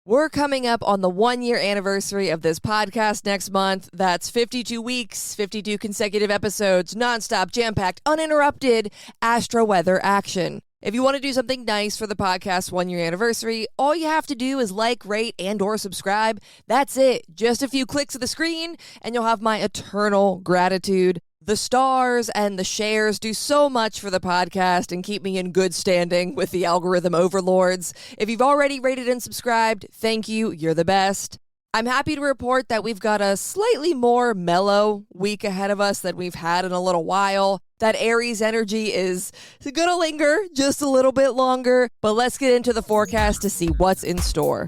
We're coming up on the 1-year anniversary of this podcast next month. That's 52 weeks, 52 consecutive episodes, nonstop, jam-packed, uninterrupted astro weather action. If you want to do something nice for the podcast's 1-year anniversary, all you have to do is like, rate, and or subscribe. That's it. Just a few clicks of the screen, and you'll have my eternal gratitude. The stars and the shares do so much for the podcast and keep me in good standing with the algorithm overlords. If you've already rated and subscribed, thank you. You're the best. I'm happy to report that we've got a slightly more mellow week ahead of us than we've had in a little while. That Aries energy is going to linger just a little bit longer, but let's get into the forecast to see what's in store.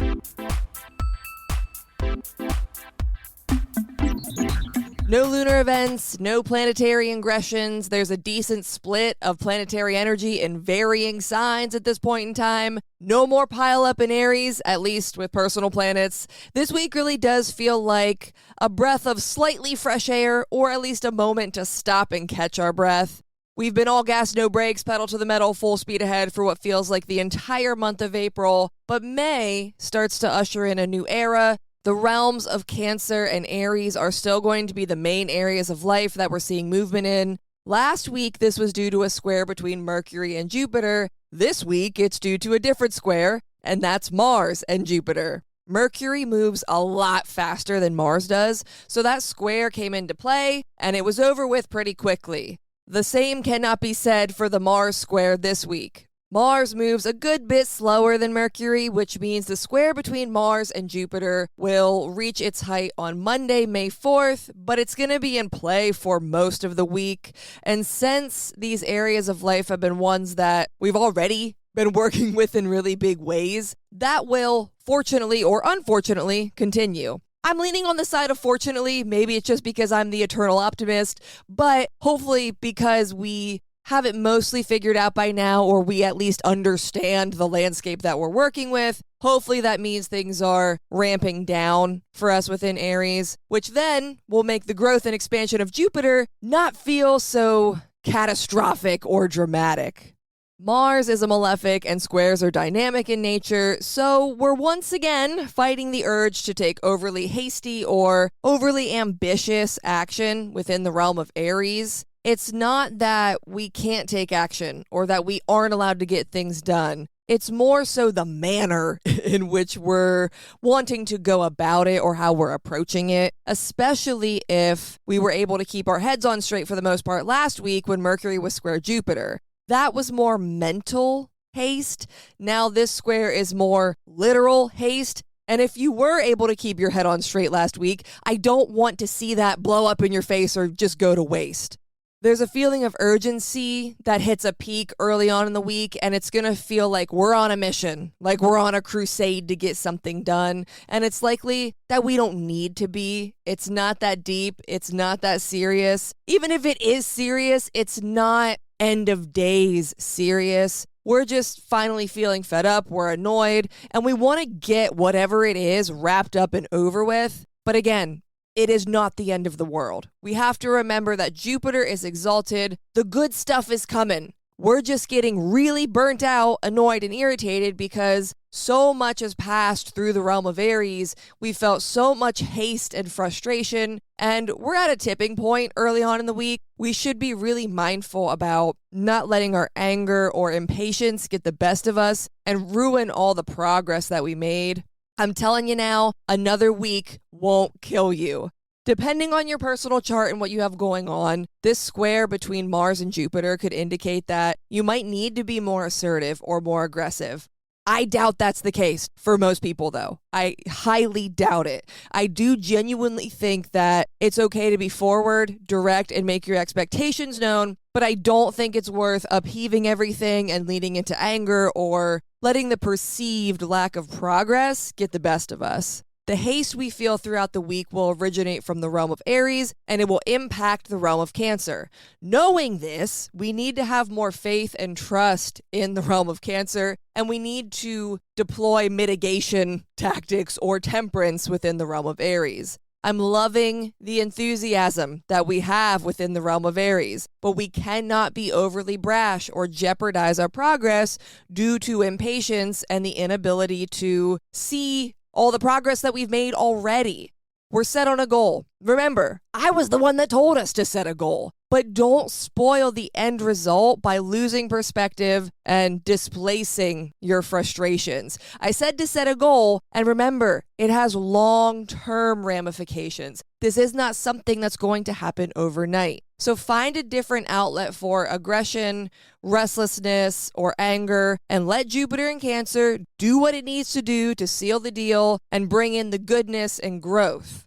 No lunar events, no planetary ingressions. There's a decent split of planetary energy in varying signs at this point in time. No more pile up in Aries, at least with personal planets. This week really does feel like a breath of slightly fresh air, or at least a moment to stop and catch our breath. We've been all gas, no brakes, pedal to the metal, full speed ahead for what feels like the entire month of April. But May starts to usher in a new era. The realms of Cancer and Aries are still going to be the main areas of life that we're seeing movement in. Last week, this was due to a square between Mercury and Jupiter. This week, it's due to a different square, and that's Mars and Jupiter. Mercury moves a lot faster than Mars does, so that square came into play, and it was over with pretty quickly. The same cannot be said for the Mars square this week. Mars moves a good bit slower than Mercury, which means the square between Mars and Jupiter will reach its height on Monday, May 4th, but it's going to be in play for most of the week. And since these areas of life have been ones that we've already been working with in really big ways, that will, fortunately or unfortunately, continue. I'm leaning on the side of fortunately. Maybe it's just because I'm the eternal optimist, but hopefully because we have it mostly figured out by now, or we at least understand the landscape that we're working with. Hopefully that means things are ramping down for us within Aries, which then will make the growth and expansion of Jupiter not feel so catastrophic or dramatic. Mars is a malefic and squares are dynamic in nature, so we're once again fighting the urge to take overly hasty or overly ambitious action within the realm of Aries. It's not that we can't take action or that we aren't allowed to get things done. It's more so the manner in which we're wanting to go about it or how we're approaching it, especially if we were able to keep our heads on straight for the most part last week when Mercury was square Jupiter. That was more mental haste. Now this square is more literal haste. And if you were able to keep your head on straight last week, I don't want to see that blow up in your face or just go to waste. There's a feeling of urgency that hits a peak early on in the week, and it's going to feel like we're on a mission, like we're on a crusade to get something done. And it's likely that we don't need to be. It's not that deep. It's not that serious. Even if it is serious, it's not end of days serious. We're just finally feeling fed up. We're annoyed, and we want to get whatever it is wrapped up and over with. But again, it is not the end of the world. We have to remember that Jupiter is exalted. The good stuff is coming. We're just getting really burnt out, annoyed, and irritated because so much has passed through the realm of Aries. We felt so much haste and frustration, and we're at a tipping point early on in the week. We should be really mindful about not letting our anger or impatience get the best of us and ruin all the progress that we made. I'm telling you now, another week won't kill you. Depending on your personal chart and what you have going on, this square between Mars and Jupiter could indicate that you might need to be more assertive or more aggressive. I doubt that's the case for most people, though. I highly doubt it. I do genuinely think that it's okay to be forward, direct, and make your expectations known, but I don't think it's worth upheaving everything and leading into anger or letting the perceived lack of progress get the best of us. The haste we feel throughout the week will originate from the realm of Aries, and it will impact the realm of Cancer. Knowing this, we need to have more faith and trust in the realm of Cancer, and we need to deploy mitigation tactics or temperance within the realm of Aries. I'm loving the enthusiasm that we have within the realm of Aries, but we cannot be overly brash or jeopardize our progress due to impatience and the inability to see all the progress that we've made already. We're set on a goal. Remember, I was the one that told us to set a goal. But don't spoil the end result by losing perspective and displacing your frustrations. I said to set a goal, and remember, it has long-term ramifications. This is not something that's going to happen overnight. So find a different outlet for aggression, restlessness, or anger, and let Jupiter in Cancer do what it needs to do to seal the deal and bring in the goodness and growth.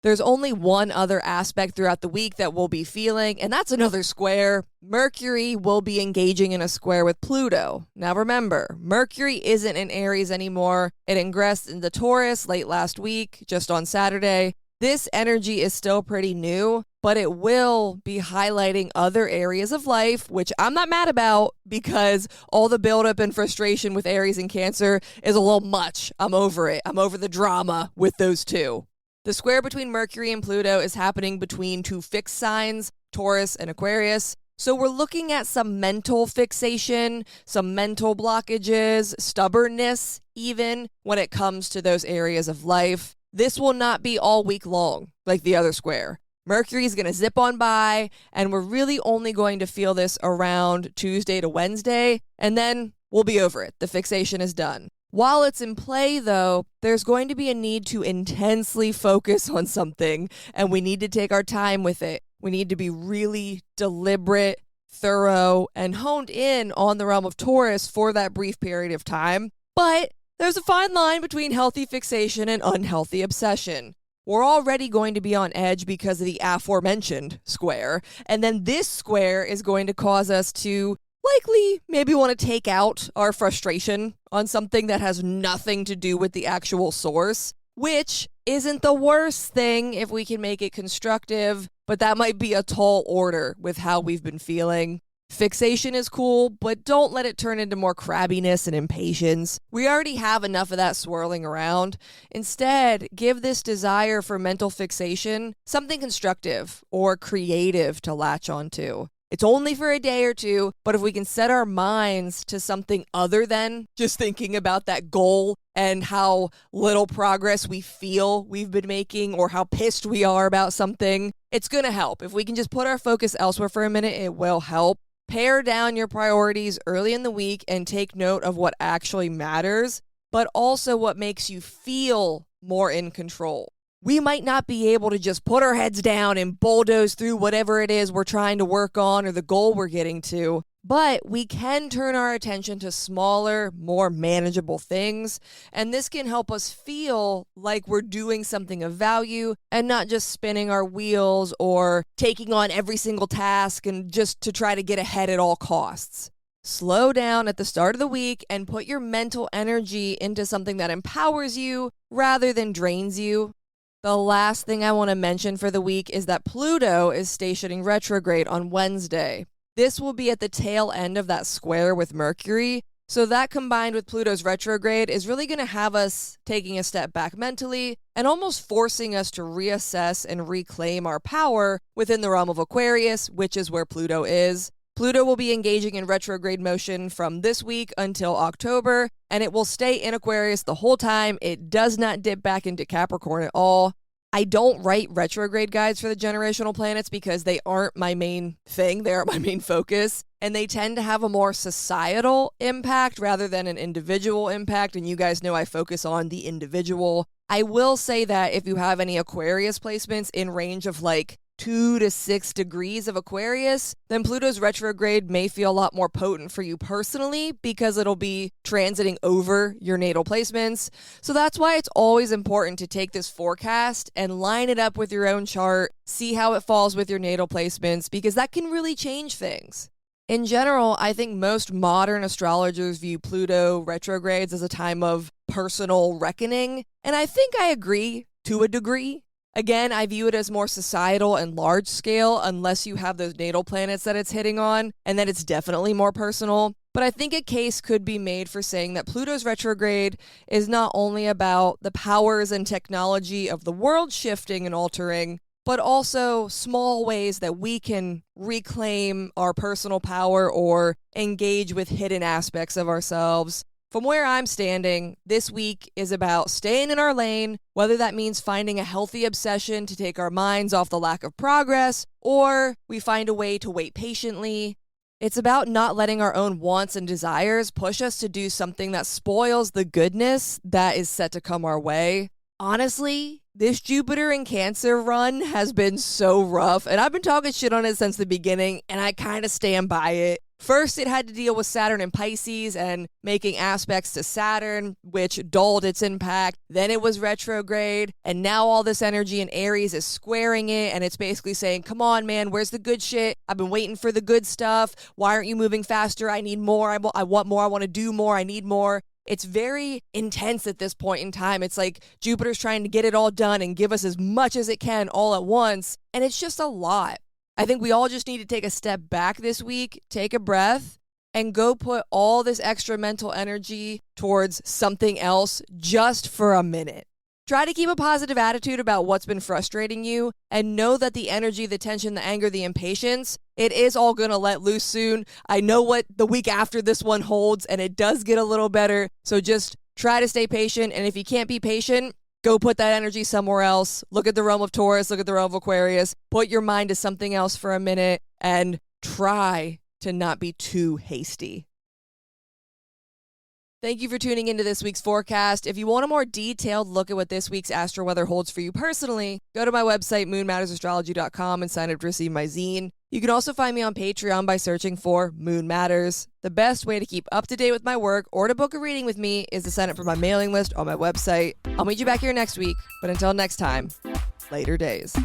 There's only one other aspect throughout the week that we'll be feeling, and that's another square. Mercury will be engaging in a square with Pluto. Now remember, Mercury isn't in Aries anymore. It ingressed into Taurus late last week, just on Saturday. This energy is still pretty new, but it will be highlighting other areas of life, which I'm not mad about because all the buildup and frustration with Aries and Cancer is a little much. I'm over it. I'm over the drama with those two. The square between Mercury and Pluto is happening between two fixed signs, Taurus and Aquarius. So we're looking at some mental fixation, some mental blockages, stubbornness even when it comes to those areas of life. This will not be all week long like the other square. Mercury is going to zip on by, and we're really only going to feel this around Tuesday to Wednesday, and then we'll be over it. The fixation is done. While it's in play, though, there's going to be a need to intensely focus on something, and we need to take our time with it. We need to be really deliberate, thorough, and honed in on the realm of Taurus for that brief period of time. But there's a fine line between healthy fixation and unhealthy obsession. We're already going to be on edge because of the aforementioned square, and then this square is going to cause us to likely maybe want to take out our frustration on something that has nothing to do with the actual source, which isn't the worst thing if we can make it constructive, but that might be a tall order with how we've been feeling. Fixation is cool, but don't let it turn into more crabbiness and impatience. We already have enough of that swirling around. Instead, give this desire for mental fixation something constructive or creative to latch onto. It's only for a day or two, but if we can set our minds to something other than just thinking about that goal and how little progress we feel we've been making or how pissed we are about something, it's going to help. If we can just put our focus elsewhere for a minute, it will help. Pare down your priorities early in the week and take note of what actually matters, but also what makes you feel more in control. We might not be able to just put our heads down and bulldoze through whatever it is we're trying to work on or the goal we're getting to, but we can turn our attention to smaller, more manageable things, and this can help us feel like we're doing something of value and not just spinning our wheels or taking on every single task and just to try to get ahead at all costs. Slow down at the start of the week and put your mental energy into something that empowers you rather than drains you. The last thing I want to mention for the week is that Pluto is stationing retrograde on Wednesday. This will be at the tail end of that square with Mercury, so that combined with Pluto's retrograde is really going to have us taking a step back mentally and almost forcing us to reassess and reclaim our power within the realm of Aquarius, which is where Pluto is. Pluto will be engaging in retrograde motion from this week until October, and it will stay in Aquarius the whole time. It does not dip back into Capricorn at all. I don't write retrograde guides for the generational planets because they aren't my main thing. They aren't my main focus, and they tend to have a more societal impact rather than an individual impact, and you guys know I focus on the individual. I will say that if you have any Aquarius placements in range of like 2 to 6 degrees of Aquarius, then Pluto's retrograde may feel a lot more potent for you personally because it'll be transiting over your natal placements. So that's why it's always important to take this forecast and line it up with your own chart, see how it falls with your natal placements, because that can really change things. In general, I think most modern astrologers view Pluto retrogrades as a time of personal reckoning, and I think I agree to a degree. Again, I view it as more societal and large scale unless you have those natal planets that it's hitting on, and then it's definitely more personal. But I think a case could be made for saying that Pluto's retrograde is not only about the powers and technology of the world shifting and altering, but also small ways that we can reclaim our personal power or engage with hidden aspects of ourselves. From where I'm standing, this week is about staying in our lane, whether that means finding a healthy obsession to take our minds off the lack of progress, or we find a way to wait patiently. It's about not letting our own wants and desires push us to do something that spoils the goodness that is set to come our way. Honestly, this Jupiter in Cancer run has been so rough, and I've been talking shit on it since the beginning, and I kind of stand by it. First, it had to deal with Saturn and Pisces and making aspects to Saturn, which dulled its impact. Then it was retrograde, and now all this energy in Aries is squaring it, and it's basically saying, come on, man, where's the good shit? I've been waiting for the good stuff. Why aren't you moving faster? I need more. I want more. I want to do more. I need more. It's very intense at this point in time. It's like Jupiter's trying to get it all done and give us as much as it can all at once, and it's just a lot. I think we all just need to take a step back this week, take a breath, and go put all this extra mental energy towards something else just for a minute. Try to keep a positive attitude about what's been frustrating you, and know that the energy, the tension, the anger, the impatience, it is all going to let loose soon. I know what the week after this one holds, and it does get a little better. So just try to stay patient, and if you can't be patient, go put that energy somewhere else. Look at the realm of Taurus, look at the realm of Aquarius, put your mind to something else for a minute, and try to not be too hasty. Thank you for tuning into this week's forecast. If you want a more detailed look at what this week's astro weather holds for you personally, go to my website, moonmattersastrology.com, and sign up to receive my zine. You can also find me on Patreon by searching for Moon Matters. The best way to keep up to date with my work or to book a reading with me is to sign up for my mailing list on my website. I'll meet you back here next week, but until next time, later days.